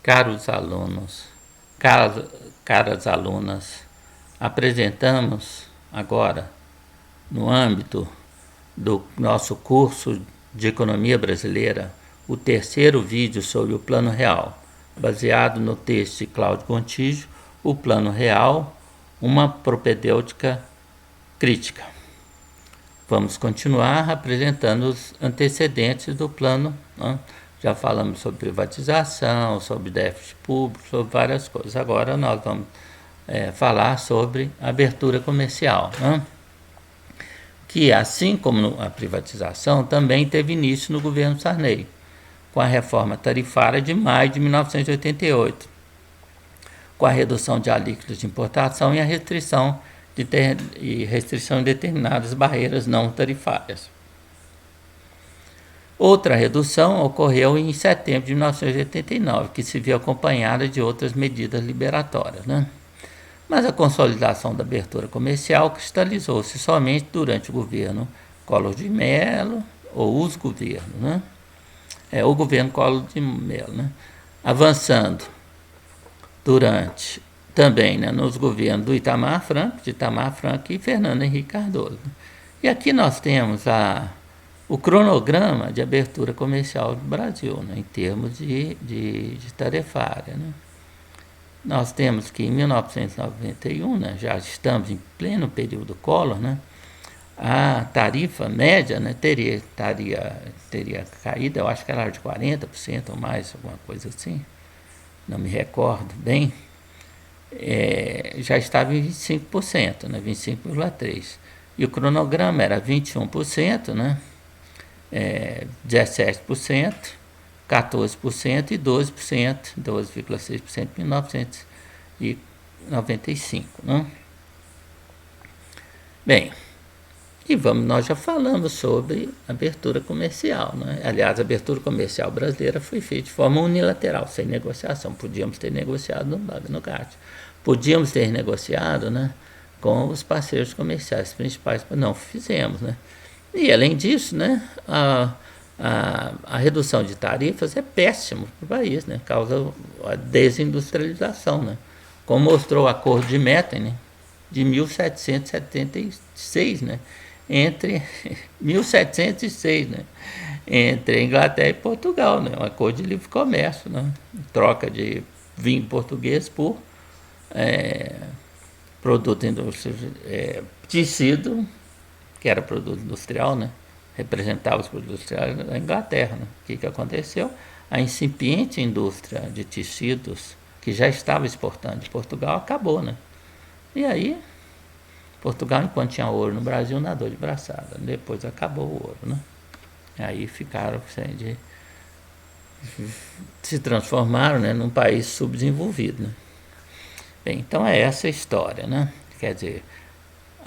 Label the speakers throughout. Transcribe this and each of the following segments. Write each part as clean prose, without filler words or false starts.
Speaker 1: Caros alunos, caras, caras alunas, apresentamos agora, no âmbito do nosso curso de Economia Brasileira, o terceiro vídeo sobre o Plano Real, baseado no texto de Cláudio Gontijo, O Plano Real, uma propedêutica crítica. Vamos continuar apresentando os antecedentes do plano, né? Já falamos sobre privatização, sobre déficit público, sobre várias coisas. Agora nós vamos falar sobre abertura comercial, né? Que, assim como a privatização, também teve início no governo Sarney, com a reforma tarifária de maio de 1988, com a redução de alíquotas de importação e a restrição de determinadas barreiras não tarifárias. Outra redução ocorreu em setembro de 1989, que se viu acompanhada de outras medidas liberatórias, né? Mas a consolidação da abertura comercial cristalizou-se somente durante o governo Collor de Mello, ou os governos, né? O governo Collor de Mello, né? Avançando durante também, né, nos governos do Itamar Franco e Fernando Henrique Cardoso. E aqui nós temos o cronograma de abertura comercial do Brasil, né, em termos de tarifária, né. Nós temos que em 1991, né, já estamos em pleno período Collor, né, a tarifa média, né, teria caído, eu acho que era de 40% ou mais, alguma coisa assim, não me recordo bem, já estava em 25%, né, 25,3%. E o cronograma era 21%, né, 17%, 14% e 12%, 12,6% em 1995. Né? Bem, e nós já falamos sobre abertura comercial. Né? Aliás, a abertura comercial brasileira foi feita de forma unilateral, sem negociação. Podíamos ter negociado no GATT. Podíamos ter negociado, né, com os parceiros comerciais principais, mas não fizemos. Né? E, além disso, né, a redução de tarifas é péssimo para o país, né? Causa a desindustrialização, né? Como mostrou o acordo de Metten, né, de 1776, né, entre 1706, né, entre a Inglaterra e Portugal, né, um acordo de livre comércio, né, troca de vinho português por produto industrial, tecido, que era produto industrial, né, representava os produtos industriais da Inglaterra. Né? O que aconteceu? A incipiente indústria de tecidos, que já estava exportando de Portugal, acabou. Né? E aí, Portugal, enquanto tinha ouro no Brasil, nadou de braçada. Depois acabou o ouro. Né? Aí se transformaram, né, num país subdesenvolvido. Né? Bem, então é essa a história. Né? Quer dizer,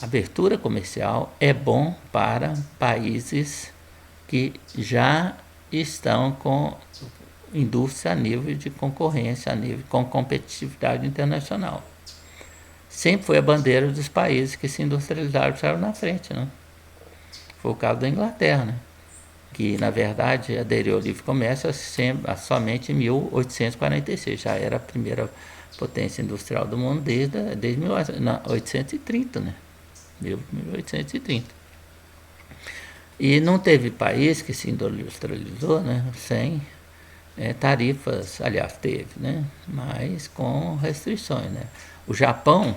Speaker 1: abertura comercial é bom para países que já estão com indústria a nível de concorrência, a nível com competitividade internacional. Sempre foi a bandeira dos países que se industrializaram e saíram na frente. Né? Foi o caso da Inglaterra, né? Que, na verdade, aderiu ao livre comércio somente em 1846. Já era a primeira potência industrial do mundo desde 1830, né? 1830. E não teve país que se industrializou, né, sem tarifas, aliás, teve, né, mas com restrições. Né. O Japão,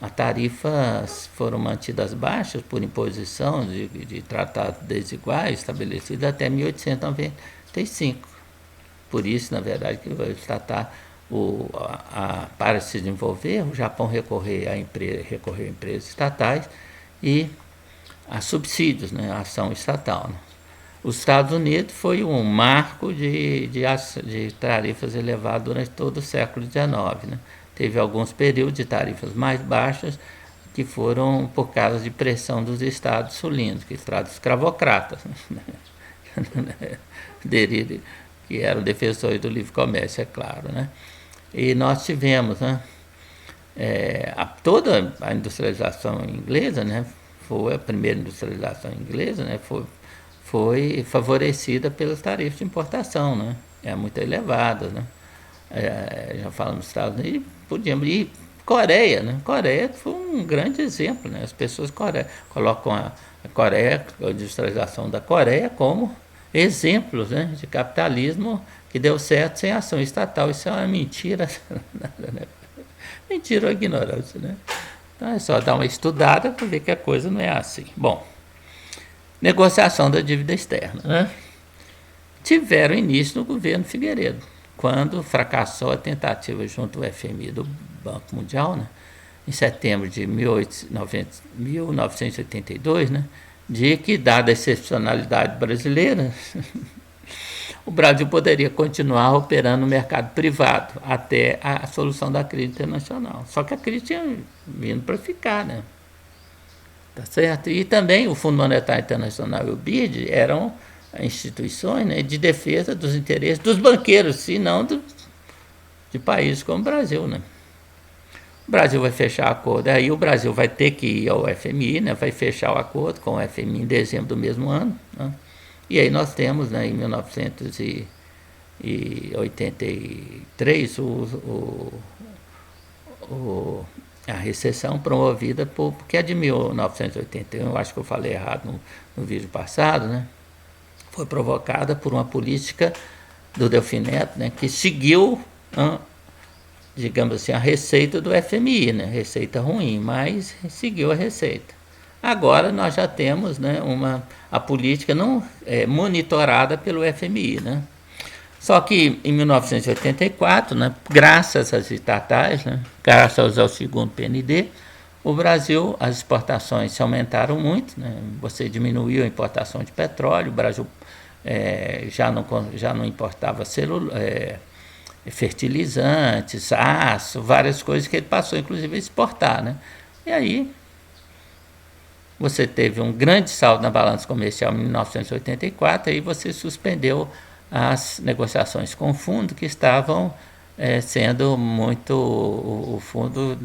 Speaker 1: as tarifas foram mantidas baixas por imposição de tratados desiguais estabelecidos até 1895. Por isso, na verdade, que o tratar para se desenvolver, o Japão recorreu a empresas estatais e a subsídios, né, a ação estatal. Né. Os Estados Unidos foi um marco de tarifas elevadas durante todo o século XIX. Né. Teve alguns períodos de tarifas mais baixas que foram por causa de pressão dos estados sulinos, que estados escravocratas, né, que eram defensores do livre comércio, é claro. Né. E nós tivemos, né, toda a industrialização inglesa, né, foi a primeira industrialização inglesa, né, foi favorecida pelas tarifas de importação, né, muito elevadas. Né. já falamos dos Estados Unidos, podíamos ir. Coreia, né? Coreia foi um grande exemplo, né? As pessoas colocam a Coreia, a industrialização da Coreia, como exemplos, né, de capitalismo que deu certo sem ação estatal. Isso é uma mentira, né? Mentira ou ignorância, né? Então é só dar uma estudada para ver que a coisa não é assim. Bom, negociação da dívida externa, né? Tiveram início no governo Figueiredo, quando fracassou a tentativa junto ao FMI do Banco Mundial, né, em setembro de 1982, né, de que, dada a excepcionalidade brasileira, o Brasil poderia continuar operando no mercado privado até a solução da crise internacional. Só que a crise tinha vindo para ficar, né? Tá certo? E também o Fundo Monetário Internacional e o BID eram instituições, né, de defesa dos interesses dos banqueiros, e não de países como o Brasil, né? O Brasil vai fechar acordo, aí o Brasil vai ter que ir ao FMI, né, vai fechar o acordo com o FMI em dezembro do mesmo ano, né? E aí nós temos, né, em 1983 a recessão promovida porque é de 1981, eu acho que eu falei errado no vídeo passado, né? Foi provocada por uma política do Delfim Neto, né, que seguiu, digamos assim, a receita do FMI, né, receita ruim, mas seguiu a receita. Agora nós já temos, né, a política não monitorada pelo FMI, né. Só que em 1984, né, graças às estatais, né, graças ao segundo PND, o Brasil, as exportações se aumentaram muito, né, você diminuiu a importação de petróleo, o Brasil já não importava fertilizantes, aço, várias coisas que ele passou, inclusive, a exportar, né. E aí você teve um grande saldo na balança comercial em 1984, aí você suspendeu as negociações com o fundo, que estavam sendo muito... O fundo,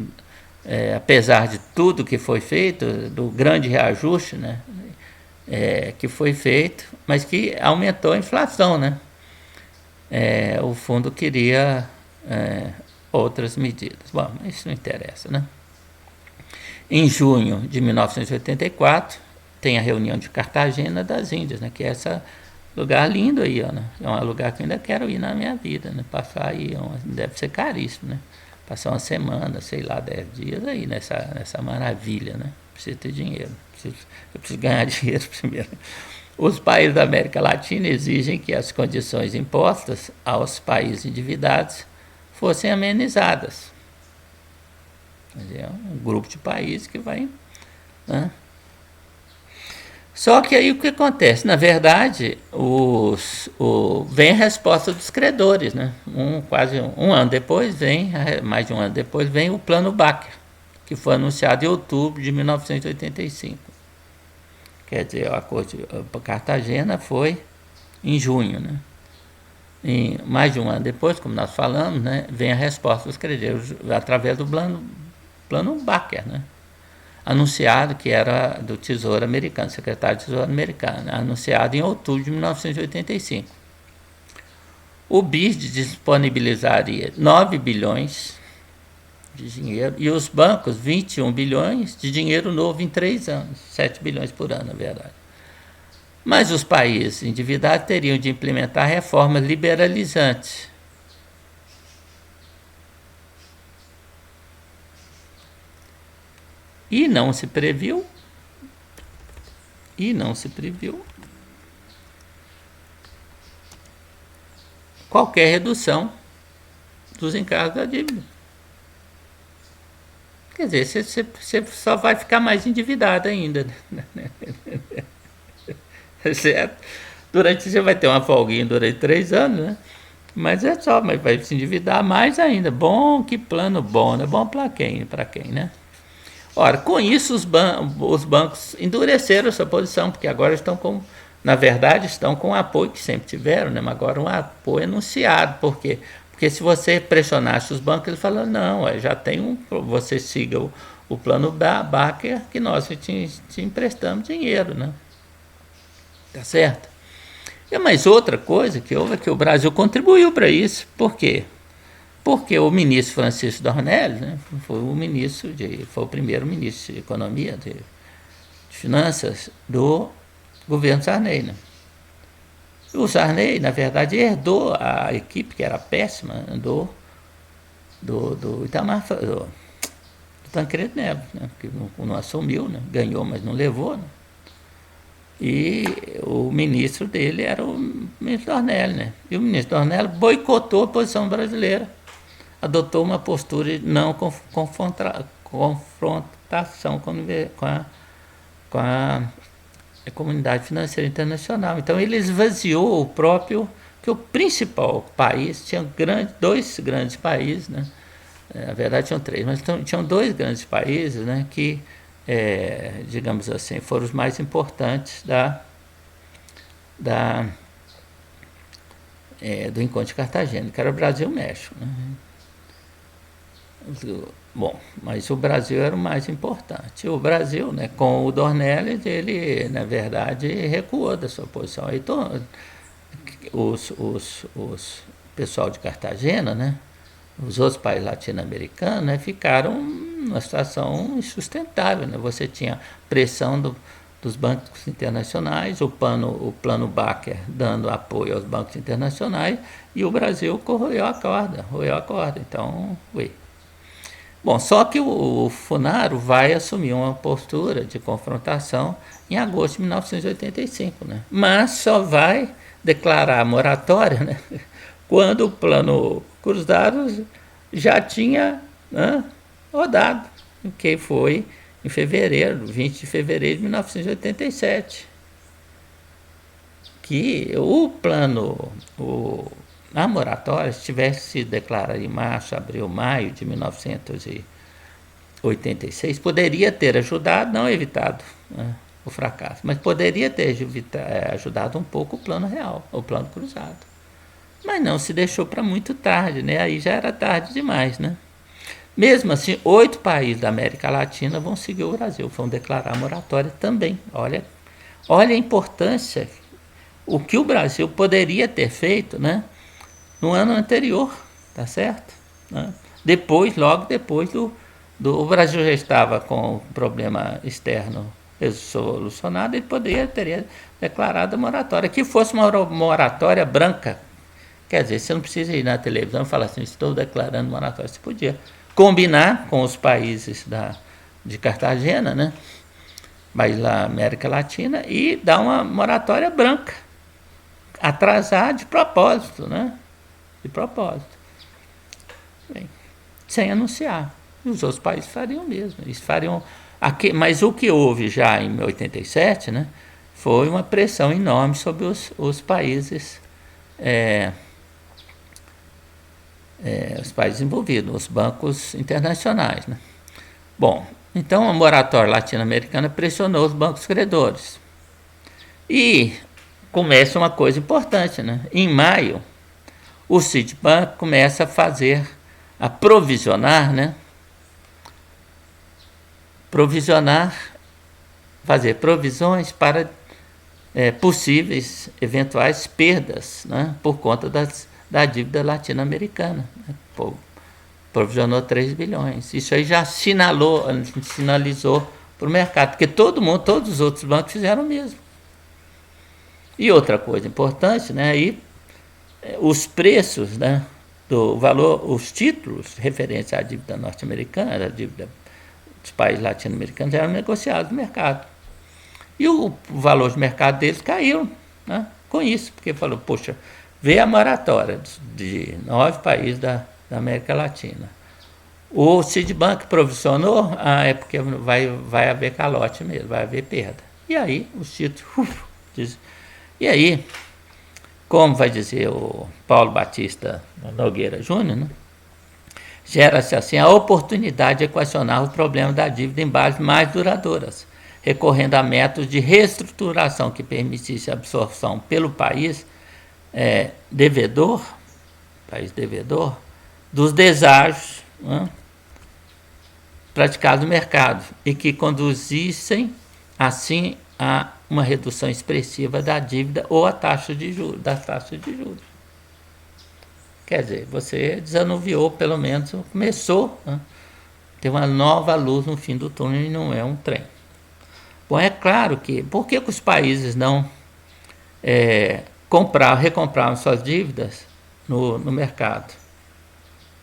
Speaker 1: apesar de tudo que foi feito, do grande reajuste, né, que foi feito, mas que aumentou a inflação, né? O fundo queria outras medidas. Bom, isso não interessa, né? Em junho de 1984, tem a reunião de Cartagena das Índias, né, que é esse lugar lindo aí, ó, né? É um lugar que eu ainda quero ir na minha vida, né? Passar aí, deve ser caríssimo, né? Passar uma semana, sei lá, 10 dias aí nessa maravilha, né? Preciso ter dinheiro, eu preciso ganhar dinheiro primeiro. Os países da América Latina exigem que as condições impostas aos países endividados fossem amenizadas. É um grupo de países que vai... né? Só que aí o que acontece? Na verdade, vem a resposta dos credores, né? Quase um ano depois mais de um ano depois, vem o Plano Baker, que foi anunciado em outubro de 1985. Quer dizer, o acordo de Cartagena foi em junho, né? E mais de um ano depois, como nós falamos, né, vem a resposta dos credores através do Plano Baker, né? Anunciado, que era do Tesouro Americano, secretário do Tesouro Americano, anunciado em outubro de 1985. O BID disponibilizaria 9 bilhões de dinheiro e os bancos 21 bilhões de dinheiro novo em 3 anos, 7 bilhões por ano, na verdade. Mas os países endividados teriam de implementar reformas liberalizantes. E não se previu qualquer redução dos encargos da dívida. Quer dizer, você só vai ficar mais endividado ainda. Certo? Você vai ter uma folguinha durante 3 anos, né? Mas mas vai se endividar mais ainda. Bom, que plano bom, né? Bom para quem, né? Ora, com isso os bancos endureceram a sua posição, porque agora na verdade, estão com o apoio que sempre tiveram, né? Mas agora um apoio anunciado. Por quê? Porque se você pressionasse os bancos, eles falaram, não, já tem você siga o plano Baker, que nós te emprestamos dinheiro, né? Tá certo? Mas outra coisa que houve é que o Brasil contribuiu para isso. Por quê? porque o ministro Francisco Dornelles, né, foi o primeiro ministro de Economia, de Finanças do governo Sarney. Né? O Sarney, na verdade, herdou a equipe, que era péssima, do Itamar, do Tancredo Neves, né? Que não assumiu, né? Ganhou, mas não levou. Né? E o ministro dele era o ministro Dornelles. Né? E o ministro Dornelles boicotou a posição brasileira, adotou uma postura de não confrontação com a comunidade financeira internacional. Então ele esvaziou o próprio, que o principal país, tinha dois grandes países, né? Na verdade tinham três, mas tinham dois grandes países, né, que, digamos assim, foram os mais importantes do encontro de Cartagena, que era o Brasil e o México. Né? Bom, mas o Brasil era o mais importante. O Brasil, né, com o Dornelles, ele, na verdade, recuou da sua posição. Aí o pessoal de Cartagena, né, os outros países latino-americanos, né, ficaram numa situação insustentável. Né? Você tinha pressão dos bancos internacionais, o plano Baker dando apoio aos bancos internacionais, e o Brasil roeu a corda. Então, Bom, só que o Funaro vai assumir uma postura de confrontação em agosto de 1985, né? Mas só vai declarar a moratória, né, quando o plano Cruzado já tinha, né, rodado, que foi em 20 de fevereiro de 1987. Que a moratória, se tivesse sido declarada em março, abril, maio de 1986, poderia ter ajudado, não evitado, né, o fracasso, mas poderia ter ajudado um pouco o plano real, o plano cruzado. Mas não se deixou para muito tarde, né? Aí já era tarde demais, né? Mesmo assim, 8 países da América Latina vão seguir o Brasil, vão declarar a moratória também. Olha a importância, o que o Brasil poderia ter feito, né, no ano anterior, tá certo? Né? Logo depois o Brasil já estava com o problema externo solucionado, ele teria declarado a moratória, que fosse uma moratória branca. Quer dizer, você não precisa ir na televisão e falar assim, estou declarando moratória. Você podia combinar com os países de Cartagena, né, mas lá América Latina, e dar uma moratória branca, atrasar de propósito, né? De propósito. Bem, sem anunciar. E os outros países fariam o mesmo. Eles fariam mas o que houve já em 87, né, foi uma pressão enorme sobre os países, os países envolvidos, os bancos internacionais. Né? Bom, então a moratória latino-americana pressionou os bancos credores. E começa uma coisa importante, né? Em maio, o Citibank começa a provisionar, né? Fazer provisões para possíveis, eventuais perdas, né, por conta da dívida latino-americana. Né? Provisionou 3 bilhões. Isso aí já sinalizou para o mercado, porque todos os outros bancos fizeram o mesmo. E outra coisa importante, né, aí, os preços, né, do valor, os títulos referentes à dívida norte-americana, à dívida dos países latino-americanos, eram negociados no mercado. E o valor de mercado deles caiu, né, com isso, porque falou, poxa, veio a moratória de 9 países da América Latina. O Citibank provisionou, é porque vai haver calote mesmo, vai haver perda. E aí, os títulos... E aí, como vai dizer o Paulo Batista Nogueira Júnior, né, gera-se assim a oportunidade de equacionar o problema da dívida em bases mais duradouras, recorrendo a métodos de reestruturação que permitisse a absorção pelo país devedor, dos deságios, né, praticados no mercado e que conduzissem assim a uma redução expressiva da dívida ou das taxas de juros. Quer dizer, você desanuviou, pelo menos, começou a ter uma nova luz no fim do túnel e não é um trem. Bom, é claro que... Por que os países não recompraram suas dívidas no mercado?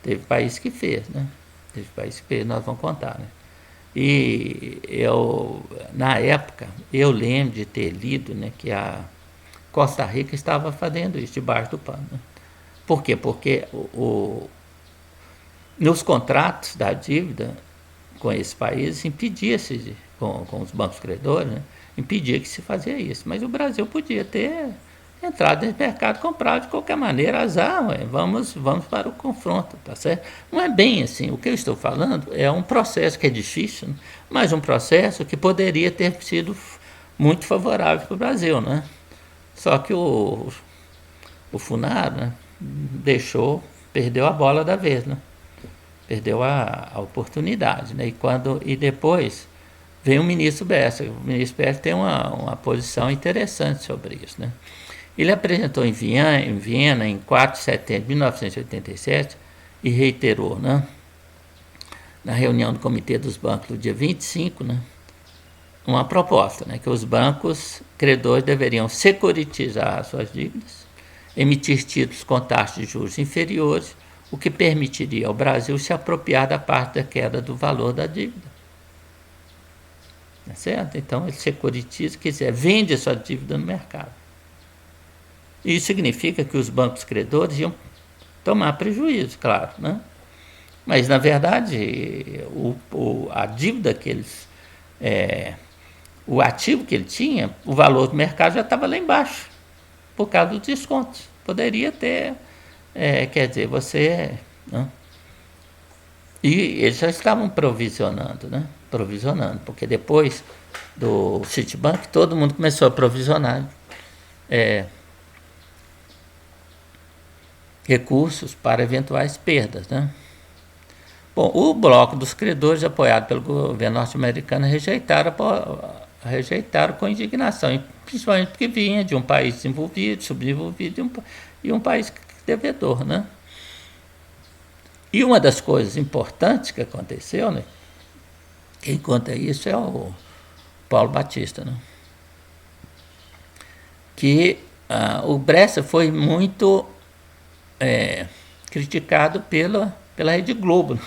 Speaker 1: Teve país que fez, né? Teve país que fez, nós vamos contar, né? E na época, eu lembro de ter lido, né, que a Costa Rica estava fazendo isso debaixo do pano. Né? Por quê? Porque nos contratos da dívida com esses países impedia-se, com os bancos credores, né, impedia que se fazia isso. Mas o Brasil podia ter entrado nesse mercado, comprado de qualquer maneira, azar, vamos para o confronto, tá certo? Não é bem assim. O que eu estou falando é um processo que é difícil, né, mas um processo que poderia ter sido muito favorável para o Brasil, né? Só que o Funaro, né, perdeu a bola da vez, né? Perdeu a oportunidade, né? E depois vem o ministro Bessa. O ministro Bessa tem uma posição interessante sobre isso, né? Ele apresentou em Viena, em 4 de setembro de 1987, e reiterou, né, na reunião do Comitê dos Bancos do dia 25, né, uma proposta, né, que os bancos credores deveriam securitizar suas dívidas, emitir títulos com taxas de juros inferiores, o que permitiria ao Brasil se apropriar da parte da queda do valor da dívida. Tá certo? Então, ele securitiza, vende a sua dívida no mercado. Isso significa que os bancos credores iam tomar prejuízo, claro, né? Mas, na verdade, a dívida que eles... o ativo que ele tinha, o valor do mercado já estava lá embaixo, por causa dos descontos. Poderia ter... quer dizer, você... Né? E eles já estavam provisionando, né? Provisionando, porque depois do Citibank, todo mundo começou a provisionar recursos para eventuais perdas, né? Bom, o bloco dos credores, apoiado pelo governo norte-americano, rejeitaram com indignação, principalmente porque vinha de um país desenvolvido, subdesenvolvido e um país devedor, né? E uma das coisas importantes que aconteceu, né? Quem conta isso é o Paulo Batista, né? Que o Bresser foi muito criticado pela Rede Globo,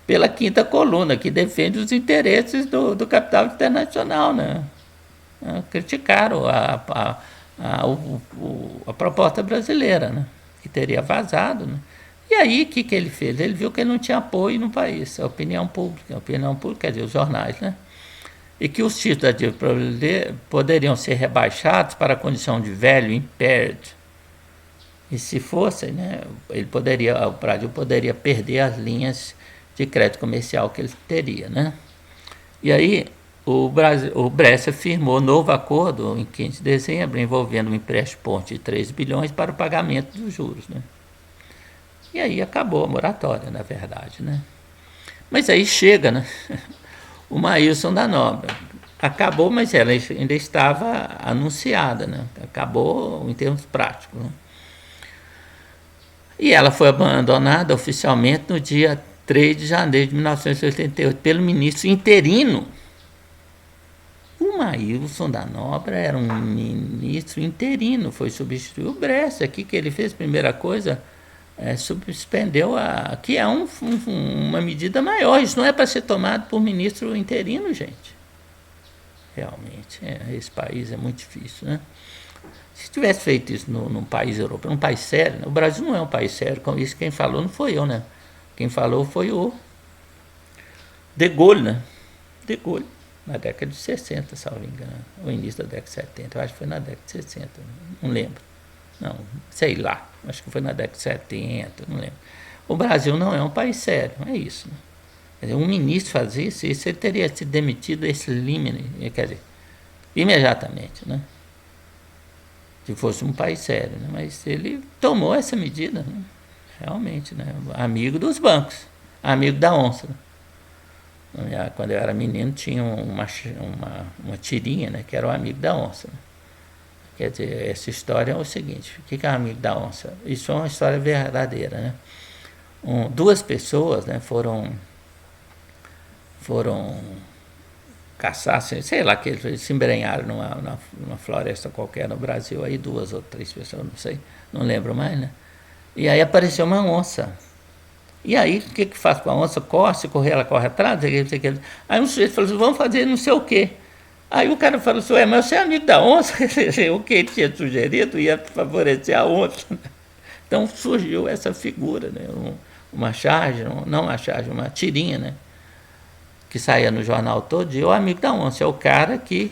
Speaker 1: pela Quinta Coluna, que defende os interesses do capital internacional, né? Criticaram a proposta brasileira, né? Que teria vazado, né? E aí, o que ele fez? Ele viu que ele não tinha apoio no país, a opinião pública, quer dizer, os jornais, né? E que os títulos da dívida poderiam ser rebaixados para a condição de velho impaired. E se fossem, né, o Brasil poderia perder as linhas de crédito comercial que ele teria, né? E aí o Bresser firmou novo acordo em 15 de dezembro, envolvendo um empréstimo ponte de 3 bilhões para o pagamento dos juros, né? E aí acabou a moratória, na verdade, né? Mas aí chega, né, o Maílson da Nóbrega. Acabou, mas ela ainda estava anunciada, né? Acabou em termos práticos, né? E ela foi abandonada oficialmente no dia 3 de janeiro de 1988 pelo ministro interino. O Maílson da Nóbrega era um ministro interino, foi substituir o Bresser. Aqui que ele fez, primeira coisa, suspendeu que é uma medida maior. Isso não é para ser tomado por ministro interino, gente. Realmente, esse país é muito difícil, né? Se tivesse feito isso num país europeu, num país sério, né? O Brasil não é um país sério, com isso quem falou não foi eu, né? Quem falou foi o De Gaulle, né? De Gaulle, na década de 60, salvo engano, ou início da década de 70, eu acho que foi na década de 60, não lembro. Não, sei lá, acho que foi na década de 70, não lembro. O Brasil não é um país sério, é isso, né? Quer dizer, um ministro fazer isso, ele teria sido demitido esse limite, quer dizer, imediatamente, né? Se fosse um país sério, né? Mas ele tomou essa medida, né? Realmente, né? Amigo dos bancos, amigo da onça. Né? Quando eu era menino tinha uma tirinha, né? Que era o amigo da onça. Né? Quer dizer, essa história é o seguinte: o que é o amigo da onça? Isso é uma história verdadeira, né? Duas pessoas, né, foram caçar, sei lá, que eles se embrenharam numa floresta qualquer no Brasil, aí 2 ou 3 pessoas, não sei, não lembro mais, né? E aí apareceu uma onça. E aí, o que faz com a onça? Corre, ela corre atrás, não sei o que. Aí um sujeito falou assim, vamos fazer não sei o quê. Aí o cara falou assim, mas você é amigo da onça? O que ele tinha sugerido ia favorecer a onça. Então surgiu essa figura, né? Uma charge, não uma charge, uma tirinha, né? Que saía no jornal todo dia, o amigo da onça é o cara que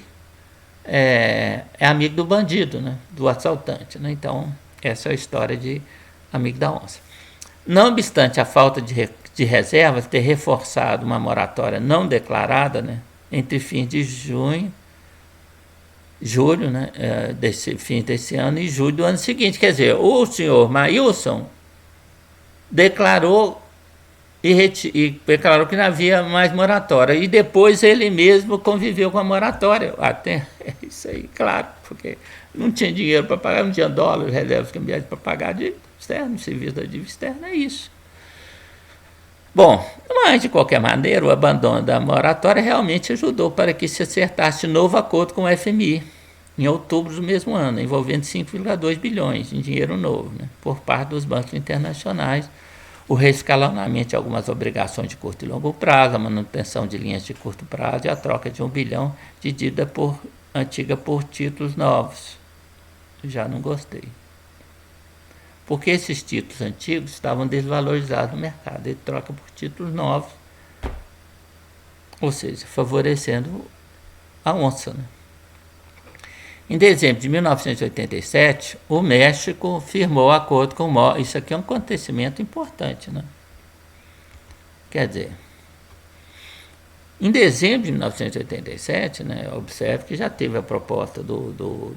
Speaker 1: é amigo do bandido, né? Do assaltante, né? Então, essa é a história de amigo da onça. Não obstante a falta de reservas ter reforçado uma moratória não declarada, né? Entre fins de julho, né? Fim desse ano e julho do ano seguinte. Quer dizer, o senhor Maílson declarou e declarou que não havia mais moratória. E depois ele mesmo conviveu com a moratória. Até isso aí, claro, porque não tinha dinheiro para pagar, não tinha dólares, reservas cambiais para pagar a dívida externa, o serviço da dívida externa, é isso. Bom, mas de qualquer maneira, o abandono da moratória realmente ajudou para que se acertasse novo acordo com o FMI, em outubro do mesmo ano, envolvendo 5,2 bilhões em dinheiro novo, né, por parte dos bancos internacionais, o reescalonamento de algumas obrigações de curto e longo prazo, a manutenção de linhas de curto prazo e a troca de 1 bilhão de dívida antiga por títulos novos. Já não gostei. Porque esses títulos antigos estavam desvalorizados no mercado. Ele troca por títulos novos, ou seja, favorecendo a onça, né? Em dezembro de 1987, o México firmou acordo com o Morgan. Isso aqui é um acontecimento importante, né? Quer dizer, em dezembro de 1987, né, observe que já teve a proposta do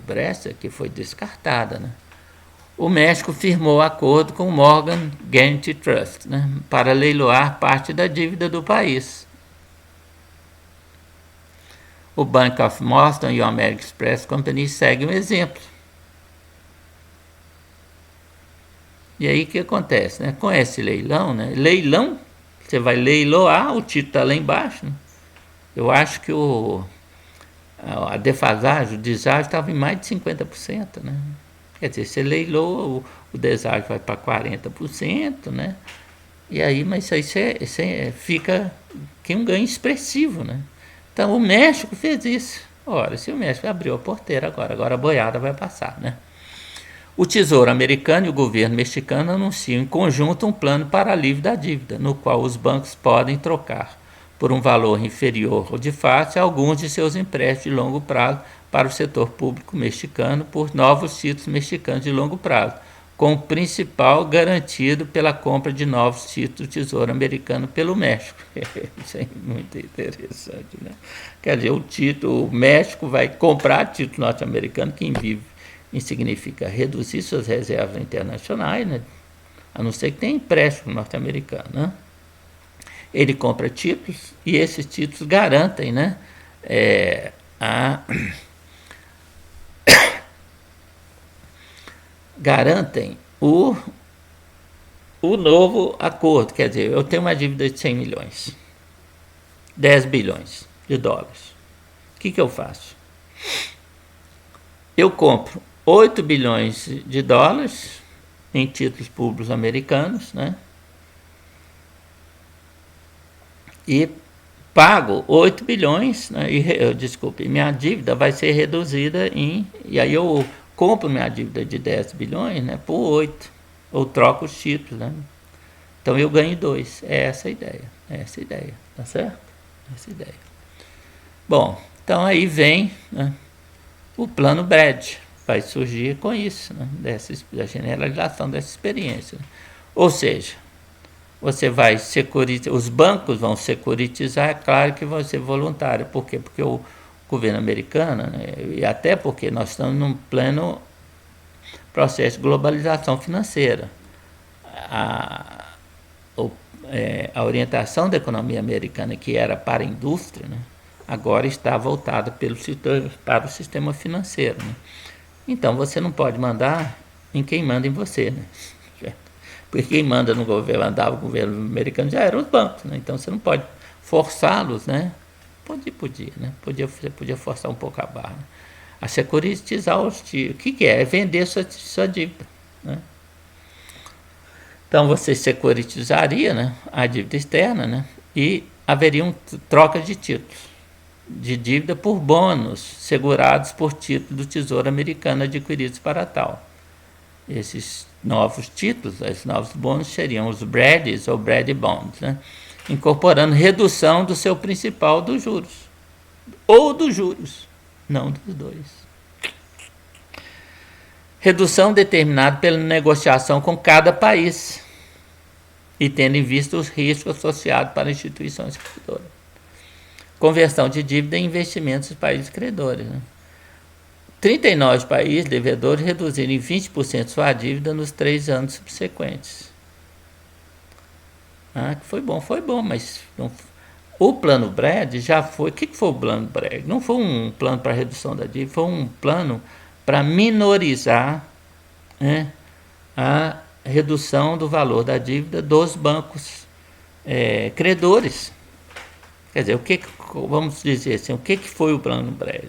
Speaker 1: Bresser, que foi descartada, né? O México firmou acordo com o Morgan Guaranty Trust, né, para leiloar parte da dívida do país. O Bank of Boston e o American Express Company seguem o exemplo. E aí o que acontece? Né? Com esse leilão, né? Leilão, você vai leiloar, o título está lá embaixo. Né? Eu acho que a defasagem, o deságio estava em mais de 50%. Né? Quer dizer, você leilou, o deságio vai para 40%, né? E aí, mas isso aí fica que um ganho expressivo, né? Então o México fez isso. Ora, se o México abriu a porteira agora a boiada vai passar, né? O Tesouro Americano e o governo mexicano anunciam em conjunto um plano para alívio da dívida, no qual os bancos podem trocar, por um valor inferior ou de face, alguns de seus empréstimos de longo prazo para o setor público mexicano por novos títulos mexicanos de longo prazo, com o principal garantido pela compra de novos títulos do Tesouro Americano pelo México. Isso é muito interessante, né? Quer dizer, o México vai comprar título norte-americano, que significa reduzir suas reservas internacionais, né? A não ser que tenha empréstimo norte-americano, né? Ele compra títulos e esses títulos garantem, né, garantem o novo acordo. Quer dizer, eu tenho uma dívida de 100 milhões, 10 bilhões de dólares. O que eu faço? Eu compro 8 bilhões de dólares em títulos públicos americanos, né? E pago 8 bilhões, né? Desculpe, minha dívida vai ser reduzida e aí eu compro minha dívida de 10 bilhões, né, por 8, ou troco os títulos, né? Então eu ganho 2. É essa a ideia, tá certo? Essa a ideia. Bom, então aí vem, né, o plano BRAD, vai surgir com isso, né, da generalização dessa experiência. Ou seja, você vai securitizar, os bancos vão securitizar, é claro que vão ser voluntários. Por quê? Porque o governo americano, né, e até porque nós estamos num pleno processo de globalização financeira. A orientação da economia americana, que era para a indústria, né, agora está voltada para o sistema financeiro, né? Então você não pode mandar em quem manda em você, né? Porque quem manda no governo, andava o governo americano, já eram os bancos, né? Então você não pode forçá-los, né? Podia, né? Você podia forçar um pouco a barra, né? A securitizar os títulos. O que é? É vender sua dívida, né? Então você securitizaria, né, a dívida externa, né, e haveriam trocas de títulos de dívida por bônus segurados por título do Tesouro Americano adquiridos para tal. Esses novos títulos, esses novos bônus seriam os BRADs ou BRAD Bonds, né, incorporando redução do seu principal dos juros, ou dos juros, não dos dois. Redução determinada pela negociação com cada país e tendo em vista os riscos associados para instituições credidoras. Conversão de dívida em investimentos dos países credores, né? 39 países devedores reduziram em 20% sua dívida nos 3 anos subsequentes. Foi bom, mas não, o plano BRAD já foi. O que foi o plano BRAD? Não foi um plano para redução da dívida, foi um plano para minorizar, né, a redução do valor da dívida dos bancos credores. Quer dizer, vamos dizer assim, o que foi o plano BRAD?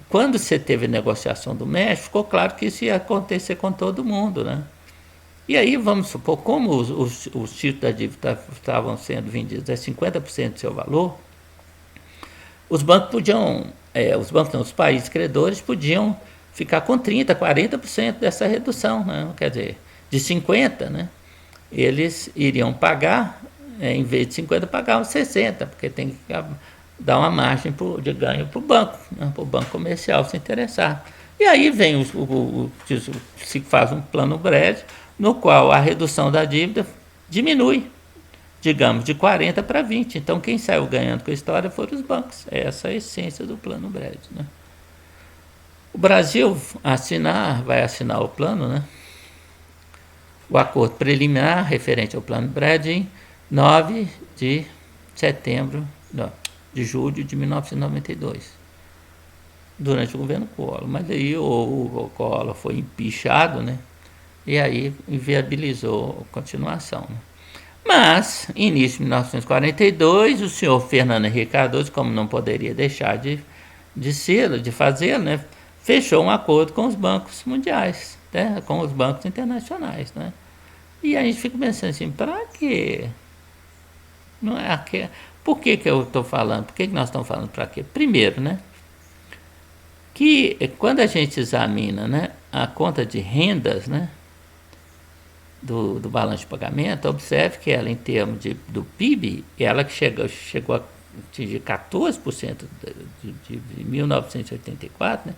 Speaker 1: Quando você teve negociação do México, ficou claro que isso ia acontecer com todo mundo, né? E aí, vamos supor, como os títulos da dívida estavam sendo vendidos a 50% do seu valor, os bancos podiam, os países credores podiam ficar com 30%, 40% dessa redução, né? Quer dizer, de 50%, né? Eles iriam pagar, em vez de 50%, pagavam 60%, porque tem que dar uma margem de ganho para o banco, né? Para o banco comercial se interessar. E aí vem se faz um plano BRAD, no qual a redução da dívida diminui, digamos, de 40% para 20%. Então, quem saiu ganhando com a história foram os bancos. Essa é a essência do plano BRAD, né? O Brasil vai assinar o plano, né? O acordo preliminar referente ao plano BRAD em 9 de julho de 1992, durante o governo Collor. Mas aí o Collor foi empichado, né? E aí inviabilizou a continuação, né? Mas, início de 1942, o senhor Fernando Henrique Cardoso, como não poderia deixar de fazer, né, fechou um acordo com os bancos mundiais, né, com os bancos internacionais, né? E a gente fica pensando assim, para quê? Não é aqui. Por que eu estou falando? Por que nós estamos falando para quê? Primeiro, né, que quando a gente examina, né, a conta de rendas, né, do balanço de pagamento, observe que ela, em termos do PIB, ela que chegou a atingir 14% de 1984, né,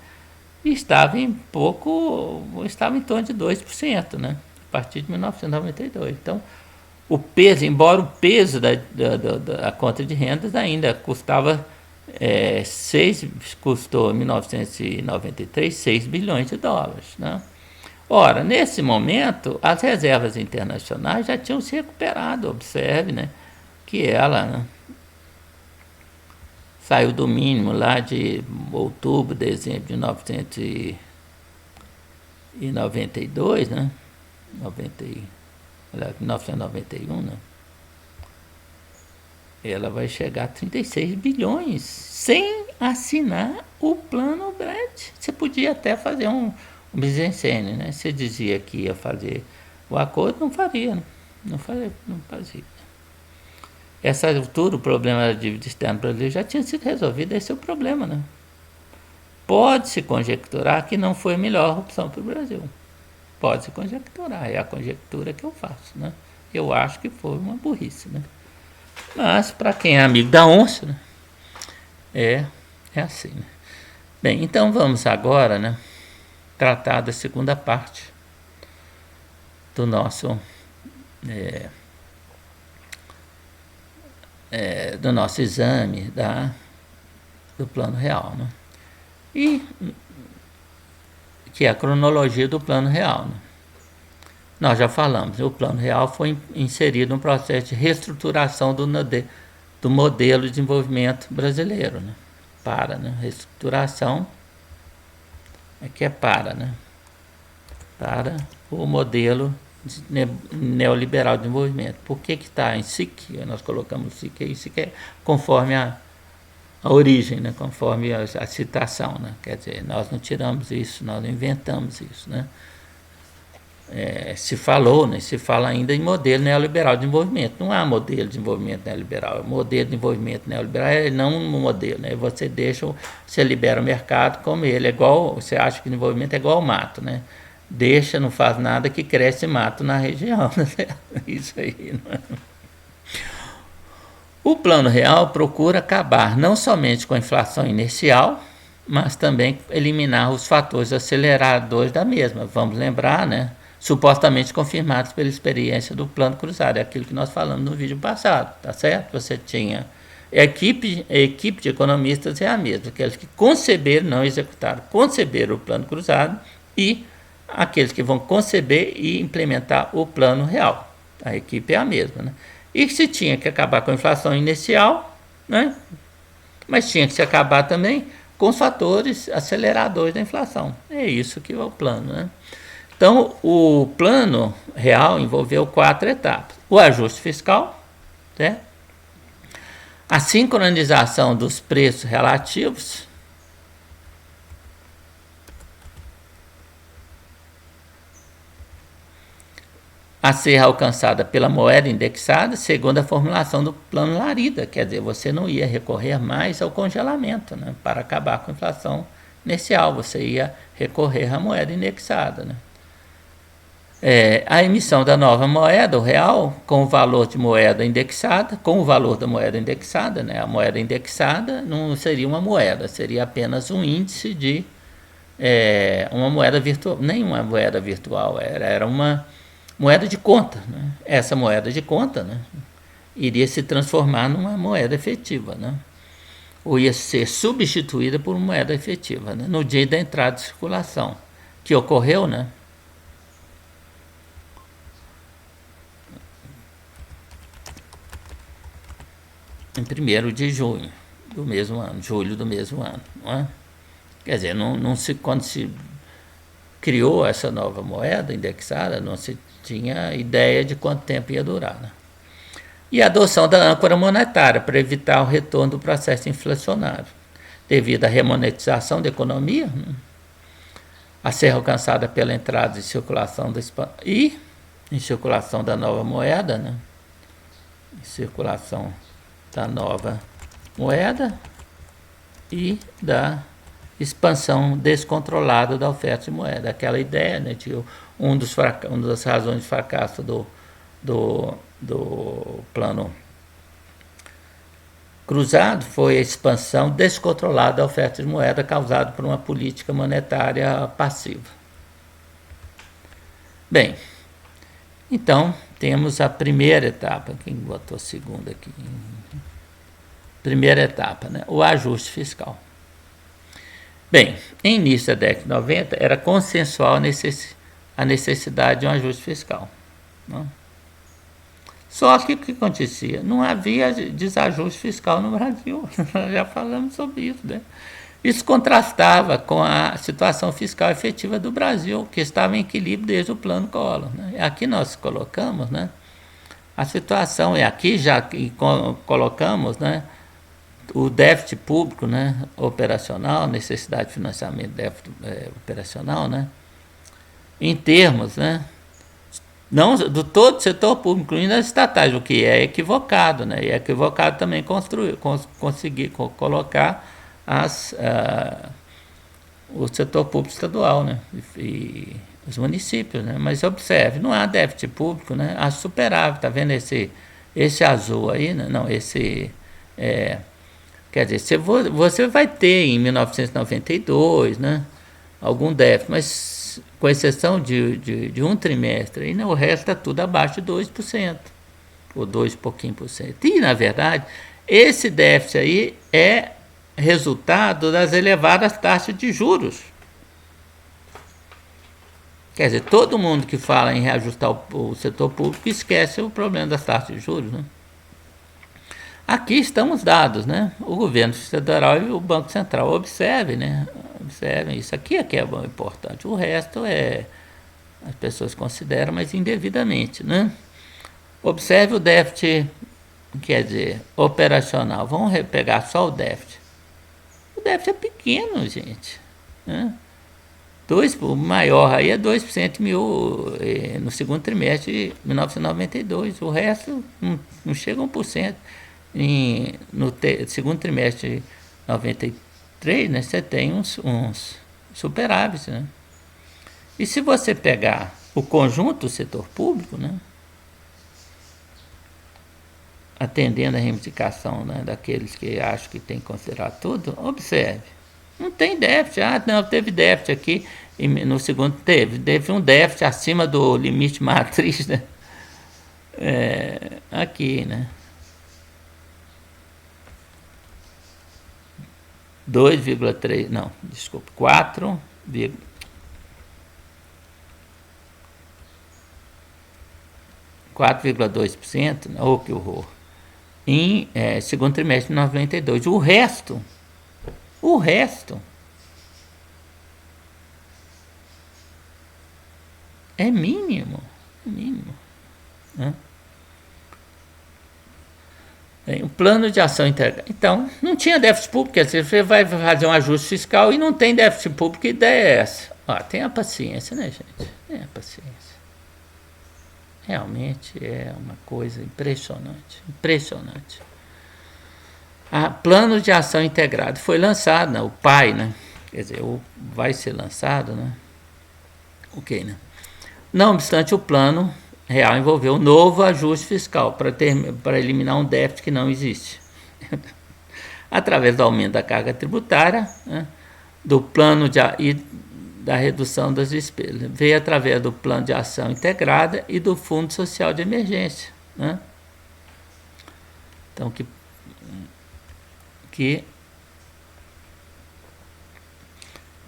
Speaker 1: e estava em torno de 2%, né, a partir de 1992. Então, embora o peso da conta de rendas ainda custava custou em 1993 6 bilhões de dólares, né? Ora, nesse momento, as reservas internacionais já tinham se recuperado. Observe, né, que ela, né, saiu do mínimo lá de outubro, dezembro de 1992, né, 1991, né, ela vai chegar a 36 bilhões sem assinar o plano BRAD. Você podia até fazer um mise-en-scène, né? Você dizia que ia fazer o acordo, não faria, né? Não fazia. Essa altura, o problema da dívida externa brasileira já tinha sido resolvido. Esse é o problema, né? Pode-se conjecturar que não foi a melhor opção para o Brasil. Pode-se conjecturar, é a conjectura que eu faço, né? Eu acho que foi uma burrice, né? Mas, para quem é amigo da onça, né, é assim, né? Bem, então vamos agora, né, tratar da segunda parte do nosso exame do plano real, né? E que é a cronologia do plano real, né? Nós já falamos, o plano real foi inserido no processo de reestruturação do do modelo de desenvolvimento brasileiro, né? Para, né? Reestruturação é que é para, né? Para o modelo neoliberal de desenvolvimento. Por que está em SIC? Nós colocamos SIC aí, SIC é conforme a origem, né? Conforme a citação, né? Quer dizer, nós não tiramos isso, nós não inventamos isso, né? Se falou, né? Se fala ainda em modelo neoliberal de desenvolvimento. Não há modelo de desenvolvimento neoliberal. O modelo de desenvolvimento neoliberal é não um modelo, né? Você libera o mercado como ele. É igual, você acha que o desenvolvimento é igual ao mato, né? Deixa, não faz nada que cresce mato na região. Né? Isso aí, não é? O Plano Real procura acabar não somente com a inflação inicial, mas também eliminar os fatores aceleradores da mesma. Vamos lembrar, né? Supostamente confirmados pela experiência do Plano Cruzado. É aquilo que nós falamos no vídeo passado, tá certo? Você tinha a equipe de economistas é a mesma, aqueles que conceberam, não executaram, conceberam o Plano Cruzado e aqueles que vão conceber e implementar o Plano Real. A equipe é a mesma, né? E se tinha que acabar com a inflação inicial, né? Mas tinha que se acabar também com os fatores aceleradores da inflação. É isso que é o plano, né? Então, o Plano Real envolveu 4 etapas. O ajuste fiscal, né? A sincronização dos preços relativos, a ser alcançada pela moeda indexada, segundo a formulação do Plano Larida. Quer dizer, você não ia recorrer mais ao congelamento, né, para acabar com a inflação inicial, você ia recorrer à moeda indexada. Né. A emissão da nova moeda, o real, com o valor de moeda indexada, com o valor da moeda indexada, né, a moeda indexada não seria uma moeda, seria apenas um índice de uma moeda virtual, nem uma moeda virtual, era uma moeda de conta, né? Essa moeda de conta, né, iria se transformar numa moeda efetiva, né, ou ia ser substituída por uma moeda efetiva, né, no dia da entrada de circulação, que ocorreu, né, em 1º de junho do mesmo ano, julho do mesmo ano, não é? Quer dizer, quando se criou essa nova moeda indexada, não se tinha ideia de quanto tempo ia durar. Né? E a adoção da âncora monetária para evitar o retorno do processo inflacionário, devido à remonetização da economia, né? A ser alcançada pela entrada em circulação em circulação da nova moeda, né? Em circulação da nova moeda e da expansão descontrolada da oferta de moeda. Aquela ideia, né, de uma das razões de fracasso do plano cruzado foi a expansão descontrolada da oferta de moeda causada por uma política monetária passiva. Bem, então temos a primeira etapa. Quem botou a segunda aqui? Primeira etapa, né, o ajuste fiscal. Bem, em início da década de 90, era consensual a necessidade de um ajuste fiscal. Não? Só que o que acontecia? Não havia desajuste fiscal no Brasil. Já falamos sobre isso. Né? Isso contrastava com a situação fiscal efetiva do Brasil, que estava em equilíbrio desde o Plano Collor. Né? Aqui nós colocamos, né, a situação, e aqui já colocamos, né, o déficit público, né, operacional, necessidade de financiamento déficit operacional, né, em termos, né, não do todo o setor público, incluindo as estatais, o que é equivocado, né, e é equivocado também conseguir colocar o setor público estadual, né, e os municípios, né, mas observe, não há déficit público, né, há superávit, está vendo esse azul aí, né, não, quer dizer, você vai ter em 1992, né, algum déficit, mas com exceção de um trimestre, aí, né, o resto está tudo abaixo de 2%, ou 2 e pouquinho por cento. E, na verdade, esse déficit aí é resultado das elevadas taxas de juros. Quer dizer, todo mundo que fala em reajustar o setor público esquece o problema das taxas de juros, né? aqui estão os dados, né? O governo federal e o Banco Central. Observe, né? Observem, isso aqui é que é bom, importante. O resto as pessoas consideram, mas indevidamente, né? Observe o déficit, quer dizer, operacional. Vamos pegar só o déficit. O déficit é pequeno, gente, né? O maior aí é 2% no segundo trimestre de 1992. O resto não chega a 1%. No segundo trimestre de 93, né, você tem uns superávites. Né? E se você pegar o conjunto do setor público, né, atendendo a reivindicação, né, daqueles que acham que tem que considerar tudo, observe. Não tem déficit. Não, teve déficit aqui. No segundo teve um déficit acima do limite matriz, né? Aqui, né? 2,3, não, desculpa, 4,2%, oh, que horror, em segundo trimestre de 92. O resto é mínimo, né? Um plano de ação integrada. Então, não tinha déficit público, quer dizer, você vai fazer um ajuste fiscal e não tem déficit público, que ideia é essa? Tenha paciência, né, gente? Tenha paciência. Realmente é uma coisa impressionante, impressionante. Plano de ação integrado foi lançado, né? O PAI, né? Quer dizer, vai ser lançado, né? Ok, né? Não obstante, o plano real envolveu um novo ajuste fiscal para eliminar um déficit que não existe. Através do aumento da carga tributária, né, do plano e da redução das despesas. Veio através do plano de ação integrada e do Fundo Social de Emergência. Né? Então,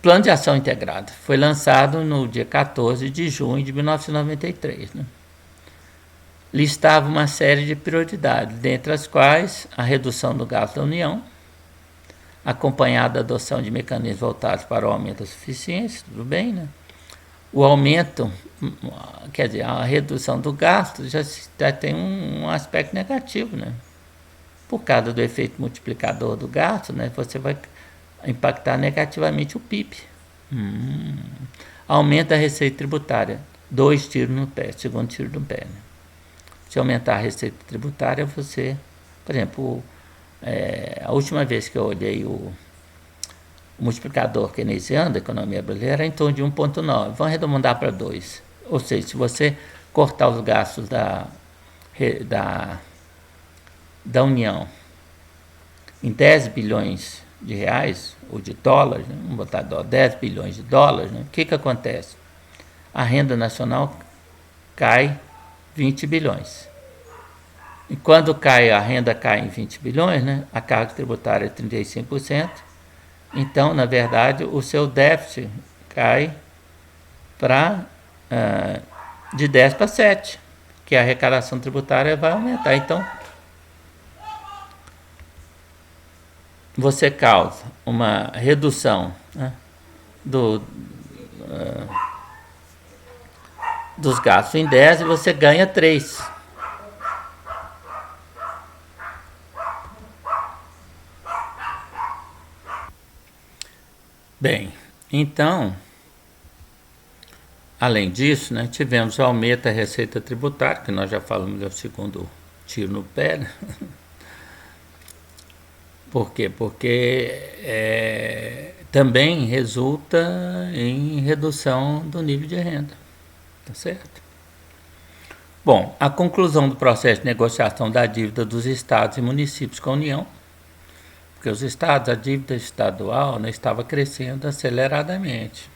Speaker 1: Plano de Ação Integrada foi lançado no dia 14 de junho de 1993. Né? Listava uma série de prioridades, dentre as quais a redução do gasto da União, acompanhada da adoção de mecanismos voltados para o aumento da suficiência, tudo bem, né? O aumento, quer dizer, a redução do gasto já tem um aspecto negativo, né? Por causa do efeito multiplicador do gasto, né? Você vai impactar negativamente o PIB. Aumenta a receita tributária, 2 tiros no pé, segundo tiro no pé. Né? Se aumentar a receita tributária, você, por exemplo, a última vez que eu olhei o multiplicador keynesiano da economia brasileira é em torno de 1,9. Vamos arredondar para 2. Ou seja, se você cortar os gastos da União em 10 bilhões de reais, ou de dólares, né? Vamos botar 10 bilhões de dólares, né? O que acontece? A renda nacional cai 20 bilhões. E quando a renda cai em 20 bilhões, né, a carga tributária é 35%, então, na verdade, o seu déficit cai de 10 para 7, que a arrecadação tributária vai aumentar. Então, você causa uma redução, né, dos gastos em 10 e você ganha 3. Bem, então, além disso, né, tivemos o aumento da receita tributária, que nós já falamos do segundo tiro no pé. Né? Por quê? Porque também resulta em redução do nível de renda. Tá certo? Bom, a conclusão do processo de negociação da dívida dos estados e municípios com a União, porque os estados, a dívida estadual, né, estava crescendo aceleradamente.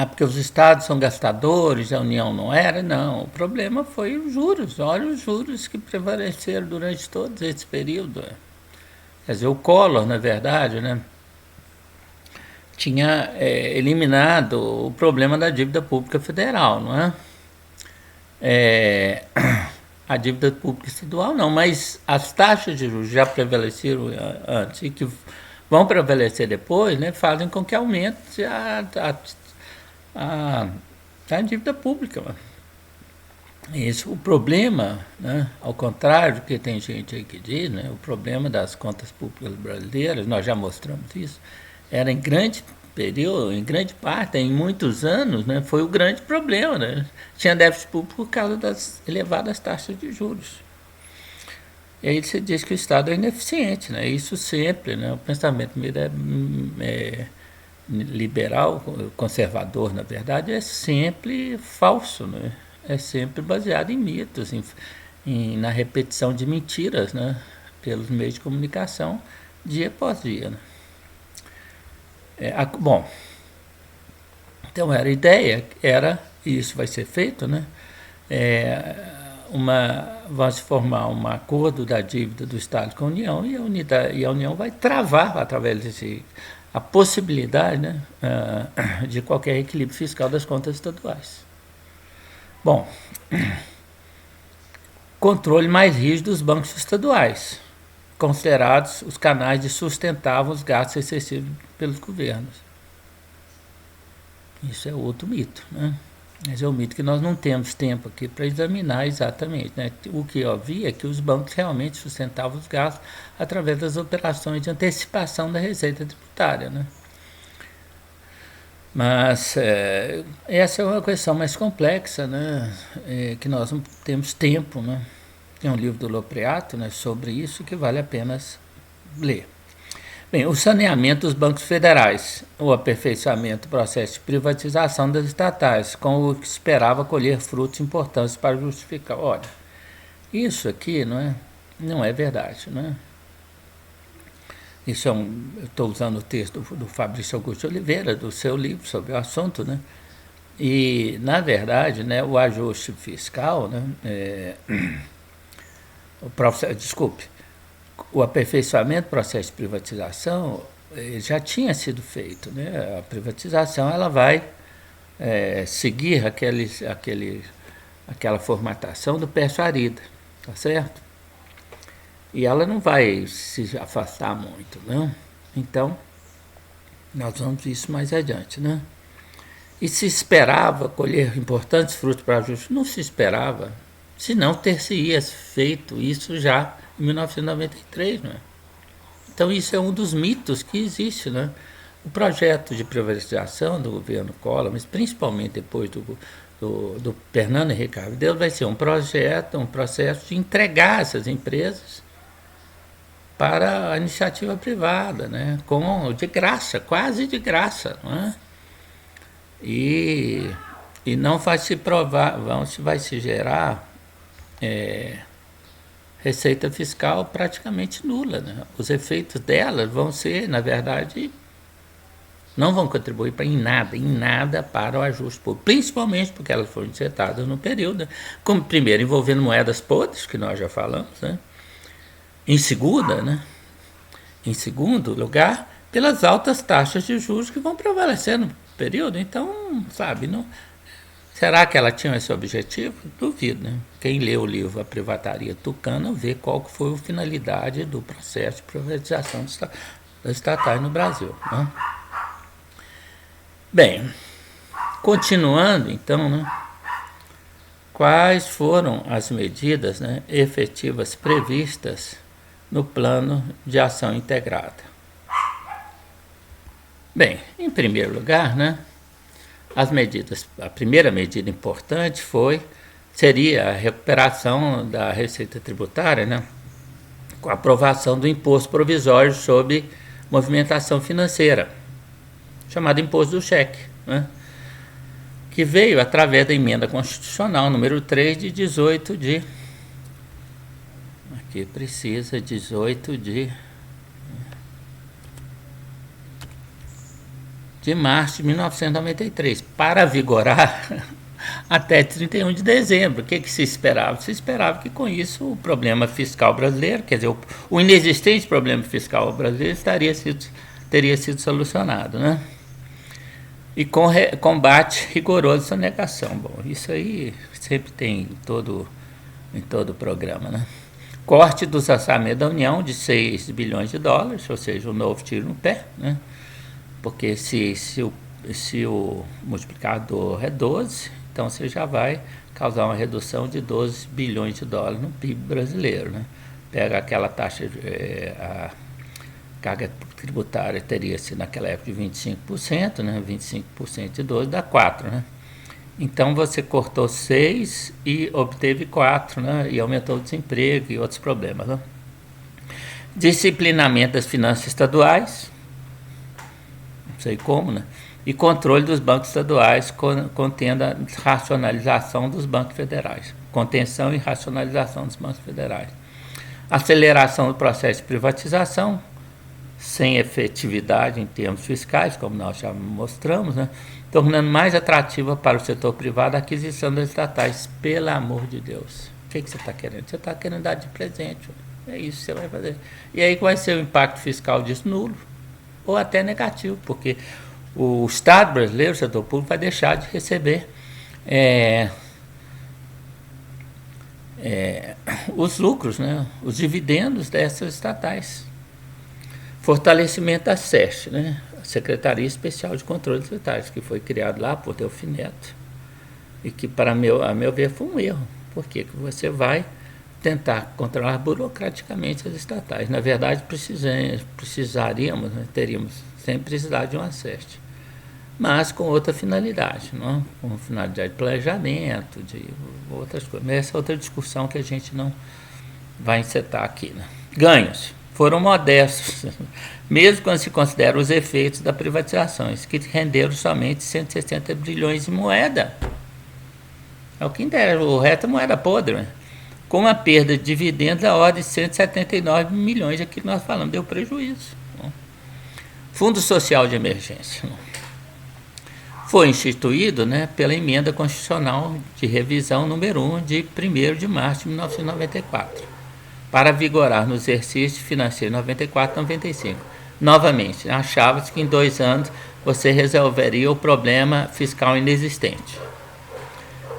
Speaker 1: Porque os estados são gastadores, a União não era? Não, o problema foi os juros. Olha os juros que prevaleceram durante todo esse período. Quer dizer, o Collor, na verdade, né, tinha eliminado o problema da dívida pública federal, não é? a dívida pública estadual não, mas as taxas de juros já prevaleceram antes e que vão prevalecer depois, né, fazem com que aumente a dívida pública. Isso, o problema, né, ao contrário do que tem gente aí que diz, né, o problema das contas públicas brasileiras, nós já mostramos isso, era em grande período, em grande parte, em muitos anos, né, foi o grande problema. Né? Tinha déficit público por causa das elevadas taxas de juros. E aí você diz que o Estado é ineficiente. Né? Isso sempre, né, o pensamento meio liberal, conservador, na verdade, é sempre falso. Né? É sempre baseado em mitos, na repetição de mentiras, né, pelos meios de comunicação, dia após dia. Né? Bom, então a ideia era, e isso vai ser feito, né, vai se formar um acordo da dívida do Estado com a União e a União vai travar, através desse, a possibilidade, né, de qualquer equilíbrio fiscal das contas estaduais. Bom, controle mais rígido dos bancos estaduais, considerados os canais de sustentavam os gastos excessivos pelos governos. Isso é outro mito, né? Mas é um mito que nós não temos tempo aqui para examinar exatamente. Né? O que eu vi é que os bancos realmente sustentavam os gastos através das operações de antecipação da receita tributária. Né? Mas essa é uma questão mais complexa, né? Que nós não temos tempo. Né? Tem um livro do Lopreato, né, sobre isso que vale a pena ler. Bem, o saneamento dos bancos federais, o aperfeiçoamento do processo de privatização das estatais, com o que esperava colher frutos importantes para justificar. Olha, isso aqui não é verdade. Né? Isso eu estou usando o texto do Fabrício Augusto Oliveira, do seu livro sobre o assunto, né? E, na verdade, né, o ajuste fiscal, né, o aperfeiçoamento do processo de privatização já tinha sido feito. Né? A privatização ela vai seguir aquela formatação do Persuarida, tá certo? E ela não vai se afastar muito. Né? Então, nós vamos ver isso mais adiante. Né? E se esperava colher importantes frutos para o ajuste? Não se esperava, senão ter-se-ia feito isso já em 1993, né? Então isso é um dos mitos que existe, né? O projeto de privatização do governo Collor, mas principalmente depois do Fernando Henrique Carvalho, vai ser um processo de entregar essas empresas para a iniciativa privada, né? De graça, quase de graça, não é? E não vai se provar, vai se gerar receita fiscal praticamente nula. Né? Os efeitos delas vão ser, na verdade, não vão contribuir em nada para o ajuste público, principalmente porque elas foram insetadas no período, né? Como primeiro envolvendo moedas podres, que nós já falamos, né? Em segundo lugar, pelas altas taxas de juros que vão prevalecer no período. Então, sabe, não... Será que ela tinha esse objetivo? Duvido, né? Quem lê o livro A Privataria Tucana vê qual que foi a finalidade do processo de privatização das estatais no Brasil. Né? Bem, continuando então, né? Quais foram as medidas, né, efetivas previstas no plano de ação integrada? Bem, em primeiro lugar, né? A primeira medida importante seria a recuperação da receita tributária, né, com a aprovação do imposto provisório sobre movimentação financeira, chamado imposto do cheque, né, que veio através da emenda constitucional número 3 de 18 de... Aqui precisa 18 de março de 1993, para vigorar até 31 de dezembro. O que se esperava? Se esperava que com isso o problema fiscal brasileiro, quer dizer, o inexistente problema fiscal brasileiro teria sido solucionado, né? E com combate rigoroso à sonegação. Bom, isso aí sempre tem todo em todo o programa, né? Corte dos orçamentos da União de 6 bilhões de dólares, ou seja, um novo tiro no pé, né? Porque se o multiplicador é 12, então você já vai causar uma redução de 12 bilhões de dólares no PIB brasileiro, né? Pega aquela taxa, a carga tributária teria sido naquela época de 25%, né? 25% de 12 dá 4, né? Então você cortou 6 e obteve 4, né? E aumentou o desemprego e outros problemas, né? Disciplinamento das finanças estaduais, não sei como, né? E controle dos bancos estaduais, contendo a racionalização dos bancos federais. Contenção e racionalização dos bancos federais. Aceleração do processo de privatização, sem efetividade em termos fiscais, como nós já mostramos, né? Tornando mais atrativa para o setor privado a aquisição das estatais. Pelo amor de Deus. O que você está querendo? Você está querendo dar de presente. É isso que você vai fazer. E aí vai ser o impacto fiscal disso nulo, ou até negativo, porque o Estado brasileiro, o setor público, vai deixar de receber os lucros, né? Os dividendos dessas estatais. Fortalecimento da SESC, né? Secretaria Especial de Controle Tributário, que foi criado lá por Delfim Neto, e que, a meu ver, foi um erro. Por quê? Porque você vai tentar controlar burocraticamente as estatais. Na verdade, precisaríamos, né? Teríamos sempre precisado de uma SESC, mas com outra finalidade, não? Com finalidade de planejamento, de outras coisas. Mas essa é outra discussão que a gente não vai encetar aqui, né? Ganhos foram modestos, mesmo quando se consideram os efeitos das privatizações, que renderam somente 160 bilhões de moeda. É o que interessa, o resto é moeda podre, né? Com a perda de dividendos da ordem de 179 milhões, aqui que nós falamos, deu prejuízo. Fundo Social de Emergência. Foi instituído, né, pela Emenda Constitucional de Revisão número 1 de 1º de março de 1994. Para vigorar no exercício financeiro 94 e 95. Novamente, achava-se que em 2 anos você resolveria o problema fiscal inexistente.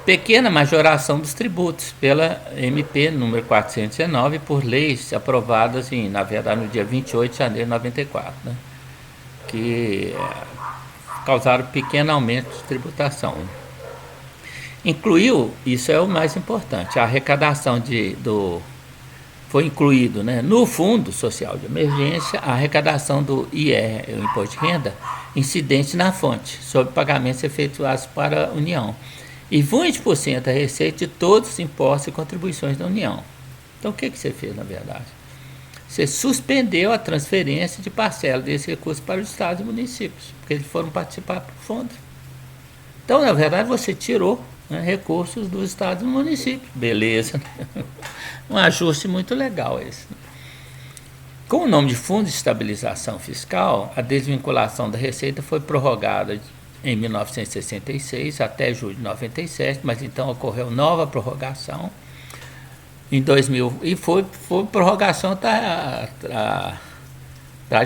Speaker 1: Pequena majoração dos tributos pela MP número 419 por leis aprovadas, na verdade, no dia 28 de janeiro de 94, né, que causaram pequeno aumento de tributação. Incluiu, isso é o mais importante, a arrecadação foi incluído, né, no Fundo Social de Emergência a arrecadação do IR, o Imposto de Renda, incidente na fonte, sobre pagamentos efetuados para a União, e 20% da receita de todos os impostos e contribuições da União. Então, o que você fez, na verdade? Você suspendeu a transferência de parcela desse recurso para os estados e municípios, porque eles foram participar do fundo. Então, na verdade, você tirou, né, recursos dos estados e municípios. Beleza, né? Um ajuste muito legal esse. Com o nome de Fundo de Estabilização Fiscal, a desvinculação da receita foi prorrogada em 1966 até julho de 97, mas então ocorreu nova prorrogação em 2000, e foi prorrogação atrás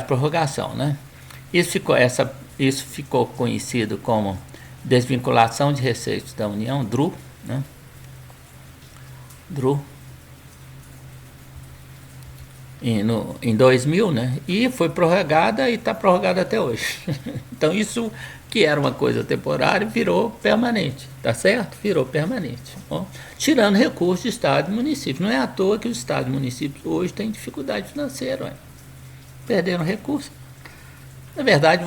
Speaker 1: de prorrogação, né? Isso ficou conhecido como desvinculação de receitas da União, DRU, né? DRU. Em 2000, né? E foi prorrogada e está prorrogada até hoje. Então, isso que era uma coisa temporária virou permanente, tá certo? Virou permanente. Bom, tirando recursos de Estado e município. Não é à toa que os Estados e municípios hoje têm dificuldade financeira, ué. Perderam recursos. Na verdade,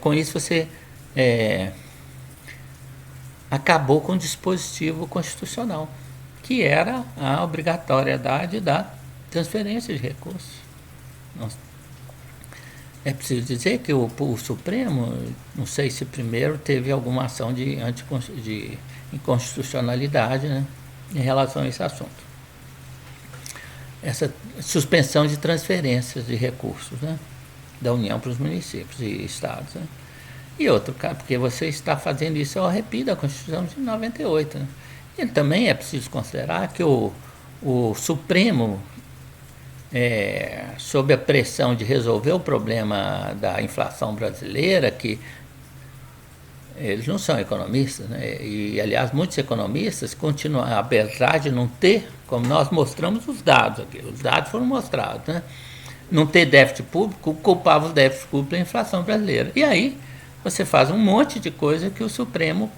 Speaker 1: com isso você acabou com o dispositivo constitucional, que era a obrigatoriedade da transferência de recursos. É preciso dizer que o Supremo, não sei se primeiro teve alguma ação de inconstitucionalidade, né, em relação a esse assunto. Essa suspensão de transferências de recursos, né, da União para os municípios e estados. Né. E outro caso, porque você está fazendo isso ao arrepio da Constituição de 98. Né. E também é preciso considerar que o Supremo, sob a pressão de resolver o problema da inflação brasileira, que eles não são economistas, né? E, aliás, muitos economistas continuam, apesar de não ter, como nós mostramos os dados aqui, os dados foram mostrados, né? Não ter déficit público, culpavam o déficit público da inflação brasileira. E aí você faz um monte de coisa que o Supremo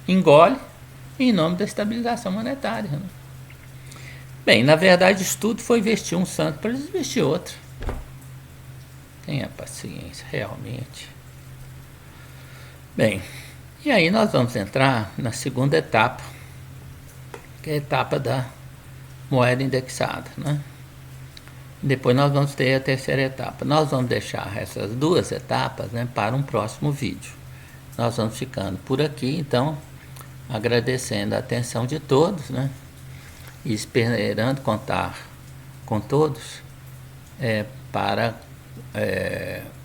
Speaker 1: engole em nome da estabilização monetária, né? Bem, na verdade, isso tudo foi vestir um santo para desvestir outro. Tenha paciência, realmente. Bem, e aí nós vamos entrar na segunda etapa, que é a etapa da moeda indexada, né? Depois nós vamos ter a terceira etapa. Nós vamos deixar essas duas etapas, né, para um próximo vídeo. Nós vamos ficando por aqui, então, agradecendo a atenção de todos, né, e esperando contar com todos para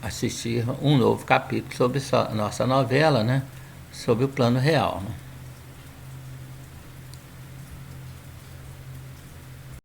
Speaker 1: assistir um novo capítulo sobre nossa novela, né, sobre o Plano Real, né.